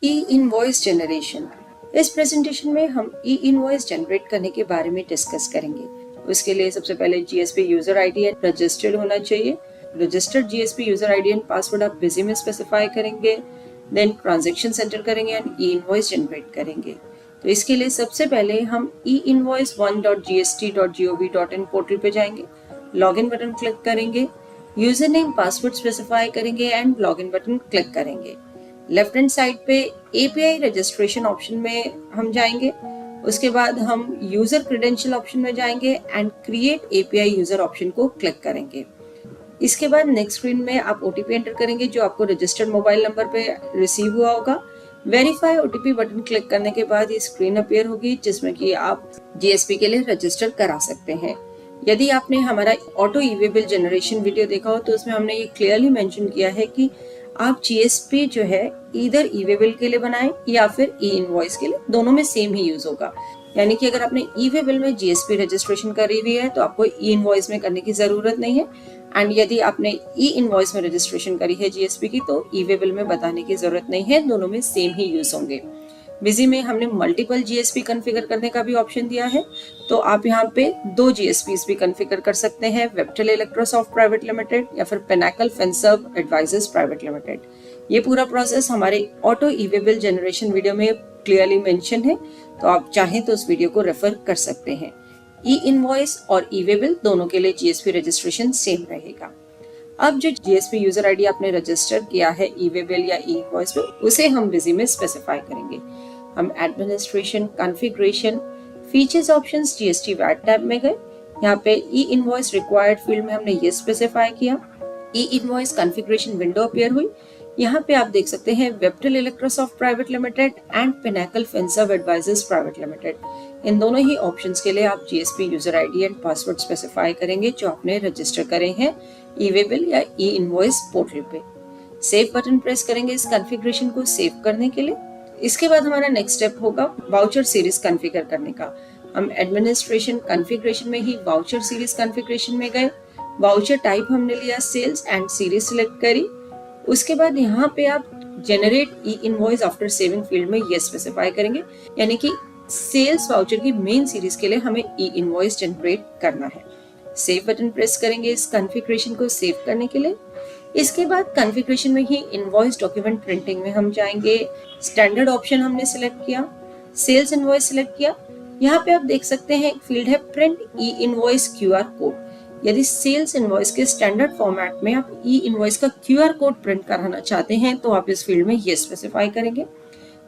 ई invoice generation. इस presentation में हम ई इनवॉइस जनरेट करने के बारे में डिस्कस करेंगे। उसके लिए सबसे पहले जीएसपी यूजर आईडी रजिस्टर्ड होना चाहिए। Registered GSP user ID and password आप बिजी में स्पेसिफाई करेंगे, देन ट्रांजैक्शन सेंटर करेंगे एंड ई इनवॉइस जनरेट करेंगे। तो इसके लिए सबसे पहले हम e-invoice1.gst.gov.in पोर्टल पे जाएंगे, लॉगिन बटन क्लिक करेंगे, यूजर नेम पासवर्ड स्पेसिफाई करेंगे एंड लॉगिन बटन क्लिक करेंगे। लेफ्ट हैंड साइड पे एपीआई रजिस्ट्रेशन ऑप्शन में हम जाएंगे। उसके बाद हम यूजर क्रेडेंशियल ऑप्शन में जाएंगे and create API user option को क्लिक करेंगे। इसके बाद नेक्स्ट स्क्रीन में आप ओटीपी एंटर करेंगे जो आपको रजिस्टर्ड मोबाइल नंबर पे रिसीव हुआ होगा। वेरीफाई ओटीपी बटन क्लिक करने के बाद ये स्क्रीन अपीयर होगी जिसमें कि आप जीएसपी के लिए रजिस्टर करा सकते हैं। यदि आपने हमारा auto e way bill generation video देखा हो तो उसमें हमने ये क्लियरली मेंशन किया है कि आप जीएसपी जो है इधर ई-वे बिल के लिए बनाएं या फिर ई इनवॉइस के लिए, दोनों में सेम ही यूज होगा। यानी कि अगर आपने ई-वे बिल में जीएसपी रजिस्ट्रेशन करी हुई है तो आपको ई इनवॉइस में करने की जरूरत नहीं है, एंड यदि आपने ई इनवॉइस में रजिस्ट्रेशन करी है जीएसपी की तो ई-वे बिल में बताने की जरूरत नहीं है, दोनों में सेम ही यूज होंगे। बिजी में हमने मल्टीपल जीएसपी कॉन्फ़िगर करने का भी ऑप्शन दिया है, तो आप यहाँ पे 2 जीएसपीज भी कॉन्फ़िगर कर सकते हैं, वेबटेल इलेक्ट्रोसॉफ्ट प्राइवेट लिमिटेड या फिर Pinnacle Finserv Advisors Private limited. ये पूरा प्रोसेस हमारे auto e way bill generation video में क्लियरली मेंशन है, तो आप चाहें तो उस वीडियो को रेफर कर सकते हैं। ई इनवॉइस और ई-वे बिल दोनों के लिए जीएसपी रजिस्ट्रेशन सेम रहेगा। अब जो जीएसपी यूजर आईडी आपने रजिस्टर किया है ई-वे बिल या ई इनवॉइस पे, उसे हम बिजी में स्पेसिफाई करेंगे। हम administration, configuration, features options GST VAT tab में गए। यहाँ पे ई इनवॉइस रिक्वायर्ड फील्ड में हमने ये स्पेसिफाई किया। E invoice configuration window appear हुई। यहाँ पे आप देख सकते हैं Webtel Electrosoft Private Limited and Pinnacle Finserv Advisors Private Limited. इन दोनों ही ऑप्शंस के लिए आप GSP user ID and password specify करेंगे जो आपने रजिस्टर करे हैं ई-वे बिल या ई इनवॉइस पोर्टल पे। सेव बटन प्रेस करेंगे इस कॉन्फ़िगरेशन को सेव करने के लिए। इसके बाद हमारा नेक्स्ट स्टेप होगा वाउचर सीरीज कॉन्फ़िगर करने का। हम एडमिनिस्ट्रेशन कॉन्फ़िगरेशन में ही वाउचर सीरीज कॉन्फ़िगरेशन में गए। वाउचर टाइप हमने लिया सेल्स एंड सीरीज सिलेक्ट करी। उसके बाद यहाँ पे आप generate e invoice after saving field में ये स्पेसिफाई करेंगे, यानी कि सेल्स वाउचर की मेन सीरीज के लिए हमें ई इनवॉइस जनरेट करना है। सेव बटन प्रेस करेंगे इस कॉन्फ़िगरेशन को सेव करने के लिए। इसके बाद कॉन्फ़िगरेशन में ही इनवॉइस डॉक्यूमेंट प्रिंटिंग में हम जाएंगे। स्टैंडर्ड ऑप्शन हमने सिलेक्ट किया, सेल्स इनवॉइस सिलेक्ट किया। यहाँ पे आप देख सकते हैं एक फील्ड है print e invoice QR code. यदि सेल्स इनवॉइस के स्टैंडर्ड फॉर्मेट में आप ई इनवॉइस का क्यूआर कोड प्रिंट कराना चाहते हैं तो आप इस फील्ड में ये स्पेसिफाई करेंगे।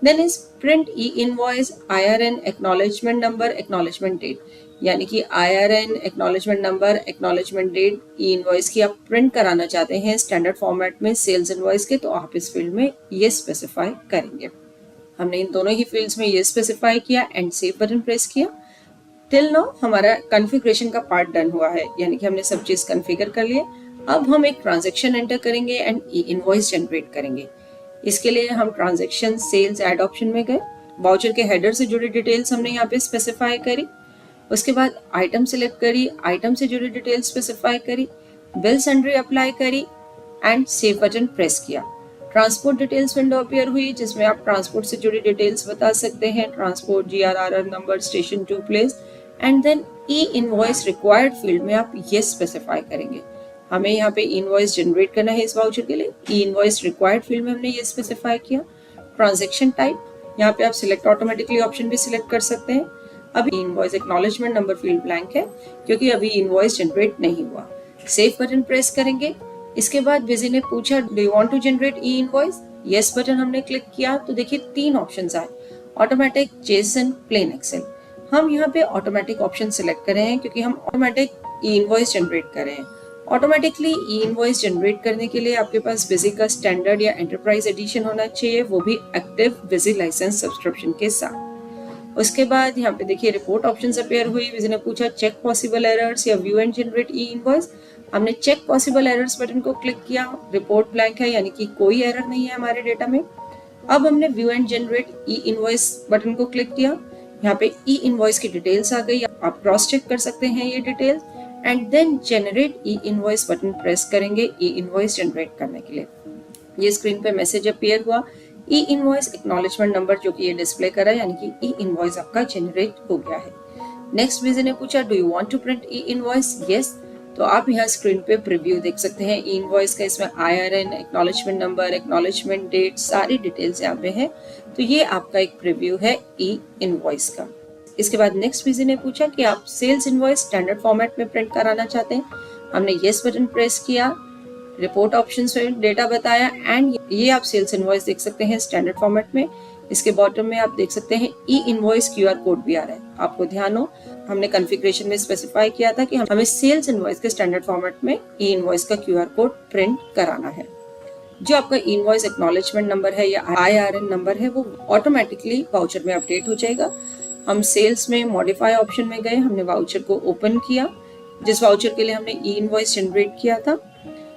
देन इस print e invoice IRN acknowledgement number acknowledgement date, यानी कि IRN acknowledgement number acknowledgement date e invoice की आप प्रिंट कराना चाहते हैं स्टैंडर्ड फॉर्मेट में सेल्स इनवॉइस के, तो आप इस फील्ड में ये स्पेसिफाई करेंगे। हमने इन दोनों ही फील्ड्स में ये स्पेसिफाई किया एंड सेव बटन प्रेस किया। टिल नाउ हमारा कॉन्फ़िगरेशन का पार्ट डन हुआ है, यानी कि हमने सब चीज कॉन्फ़िगर कर लिए। अब हम एक ट्रांजैक्शन एंटर करेंगे एंड ई इनवॉइस जनरेट करेंगे। इसके लिए हम ट्रांजैक्शन सेल्स ऐड ऑप्शन में गए। वाउचर के हेडर से जुड़ी डिटेल्स हमने यहाँ पे स्पेसिफाई करी। उसके बाद आइटम सिलेक्ट करी, आइटम से जुड़ी डिटेल्स स्पेसिफाई करी, बिल सन्ड्री अप्लाई करी एंड सेव बटन प्रेस किया। ट्रांसपोर्ट डिटेल्स विंडो अपीयर हुई जिसमें आप ट्रांसपोर्ट से जुड़ी डिटेल्स बता सकते हैं, transport GRRR number, station to place, and then e invoice required field में आप ये स्पेसिफाई करेंगे। हमें यहाँ पे इनवॉइस जनरेट करना है इस वाउचर के लिए। ई इनवॉइस रिक्वायर्ड फील्ड में हमने ये स्पेसिफाई किया। ट्रांजैक्शन टाइप, यहाँ पे आप सिलेक्ट ऑटोमेटिकली ऑप्शन भी सिलेक्ट कर सकते हैं। अभी invoice acknowledgement number field blank है क्योंकि अभी इनवॉइस जनरेट नहीं हुआ। सेव बटन प्रेस करेंगे। इसके बाद बिजी ने पूछा do you want to generate e invoice, yes button हमने क्लिक किया तो देखिए 3 ऑप्शंस आए, ऑटोमेटिक, जेसन, प्लेन एक्सेल। हम यहाँ पे ऑटोमेटिक ऑप्शन सिलेक्ट कर रहे हैं क्योंकि हम ऑटोमेटिक ई इनवॉइस जनरेट कर रहे हैं। ऑटोमेटिकली ई इनवॉइस जनरेट करने के लिए आपके पास बिजी का स्टैंडर्ड या एंटरप्राइज एडिशन होना चाहिए, वो भी एक्टिव बिजी लाइसेंस सब्सक्रिप्शन के साथ। उसके बाद यहाँ पे देखिए रिपोर्ट ऑप्शंस अपीयर हुई। बिजी ने पूछा चेक पॉसिबल एरर्स या view and generate e invoice. हमने चेक पॉसिबल एरर्स बटन को क्लिक किया। रिपोर्ट ब्लैंक है यानी कि कोई एरर नहीं है हमारे डेटा में। अब हमने view and generate e invoice button को क्लिक किया। यहाँ पे ई इनवॉइस की डिटेल्स आ गई, आप क्रॉस चेक कर सकते हैं ये details and then generate e invoice button press करेंगे ई इनवॉइस जनरेट करने के लिए। ये स्क्रीन पे मैसेज अपीयर हुआ ई इनवॉइस एक्नॉलेजमेंट नंबर जो कि ये डिस्प्ले कर रहा है, यानी कि ई इनवॉइस आपका जनरेट हो गया है। नेक्स्ट विजन ने पूछा do you want to print e invoice? Yes, तो आप यहाँ स्क्रीन पे प्रीव्यू देख सकते हैं ई इनवॉइस का। इसमें IRN, acknowledgement number, acknowledgement date, सारी डिटेल्स यहाँ पे है। तो ये आपका एक प्रीव्यू है ई इनवॉइस का। इसके बाद नेक्स्ट विजन ने पूछा कि आप सेल्स इनवॉइस स्टैंडर्ड फॉर्मेट में प्रिंट कराना चाहते हैं। हमने येस बटन प्रेस किया, रिपोर्ट ऑप्शंस में डेटा बताया एंड ये आप सेल्स इनवॉइस देख सकते हैं स्टैंडर्ड फॉर्मेट में। इसके बॉटम में आप देख सकते हैं ई इनवॉइस QR कोड भी आ रहा है। आपको ध्यान हो, हमने कॉन्फ़िगरेशन में स्पेसिफाई किया था कि हमें सेल्स इनवॉइस के स्टैंडर्ड फॉर्मेट में ई इनवॉइस का QR कोड प्रिंट कराना है। जो आपका इनवॉइस एक्नॉलेजमेंट नंबर है या IRN नंबर है वो ऑटोमेटिकली वाउचर में अपडेट हो जाएगा। हम सेल्स में मॉडिफाई ऑप्शन में गए, हमने वाउचर को ओपन किया, जिस वाउचर के लिए हमने ई इनवॉइस जनरेट किया था।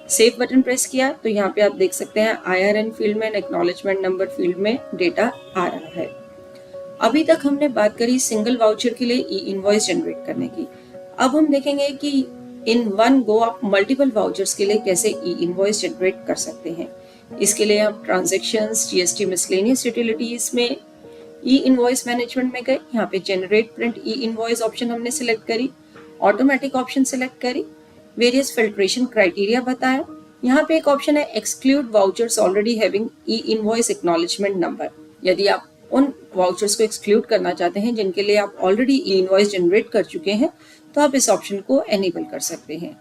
सेव बटन प्रेस किया तो यहाँ पे आप देख सकते हैं IRN फील्ड में, एक्नॉलेजमेंट नंबर फील्ड में डेटा आ रहा है। अभी तक हमने बात करी सिंगल वाउचर के लिए ई इनवॉइस जनरेट करने की। अब हम देखेंगे कि इन वन गो आप मल्टीपल वाउचर्स के लिए कैसे ई इनवॉइस जनरेट कर सकते हैं। इसके लिए आप ट्रांजेक्शंस, GST मिसलेनियस यूटिलिटीज में ई इनवॉइस मैनेजमेंट में गए। यहाँ पे generate print e invoice option हमने सिलेक्ट करी, ऑटोमेटिक ऑप्शन सिलेक्ट करी, वेरियस फिल्ट्रेशन क्राइटेरिया बताया। यहाँ पे एक ऑप्शन है एक्सक्लूड वाउचर्स ऑलरेडी हैविंग ई इनवॉइस एक्नॉलेजमेंट नंबर। यदि आप उन वाउचर्स को एक्सक्लूड करना चाहते हैं जिनके लिए आप ऑलरेडी ई इनवॉइस जनरेट कर चुके हैं तो आप इस ऑप्शन को एनेबल कर सकते हैं।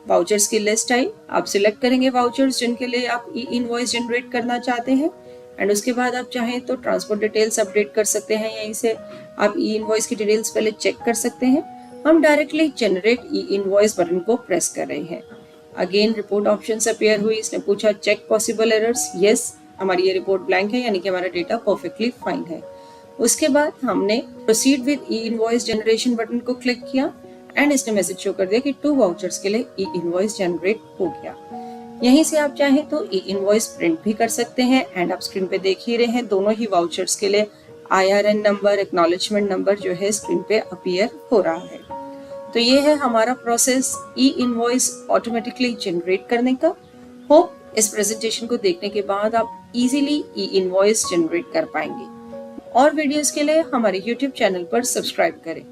वाउचर्स की लिस्ट आई, आप सिलेक्ट करेंगे वाउचर्स जिनके लिए आप ई इनवॉइस जनरेट करना चाहते हैं एंड उसके बाद आप चाहें तो ट्रांसपोर्ट डिटेल्स अपडेट कर सकते हैं। यहीं से आप ई इनवॉइस की डिटेल्स पहले चेक कर सकते हैं। हम directly generate e invoice button को प्रेस कर रहे हैं। अगेन रिपोर्ट ऑप्शंस अपीयर हुई। इसने पूछा चेक पॉसिबल एरर्स। यस, हमारी ये रिपोर्ट ब्लैंक है, यानी कि हमारा डेटा परफेक्टली फाइन है। उसके बाद हमने proceed with E invoice generation button को क्लिक किया एंड इसने मैसेज शो कर दिया कि 2 वाउचर्स के लिए ई इनवॉइस जनरेट हो गया। यहीं से आप चाहें तो ई इनवॉइस प्रिंट भी कर सकते हैं एंड आप स्क्रीन पे देख ही रहे हैं दोनों ही वाउचर्स के लिए IRN नंबर, एक्नॉलेजमेंट नंबर जो है स्क्रीन पे अपीयर हो रहा है। तो ये है हमारा प्रोसेस ई इनवॉइस ऑटोमेटिकली जनरेट करने का। होप इस प्रेजेंटेशन को देखने के बाद आप इजीली ई इनवॉइस जनरेट कर पाएंगे। और वीडियोस के लिए हमारे YouTube चैनल पर सब्सक्राइब करें।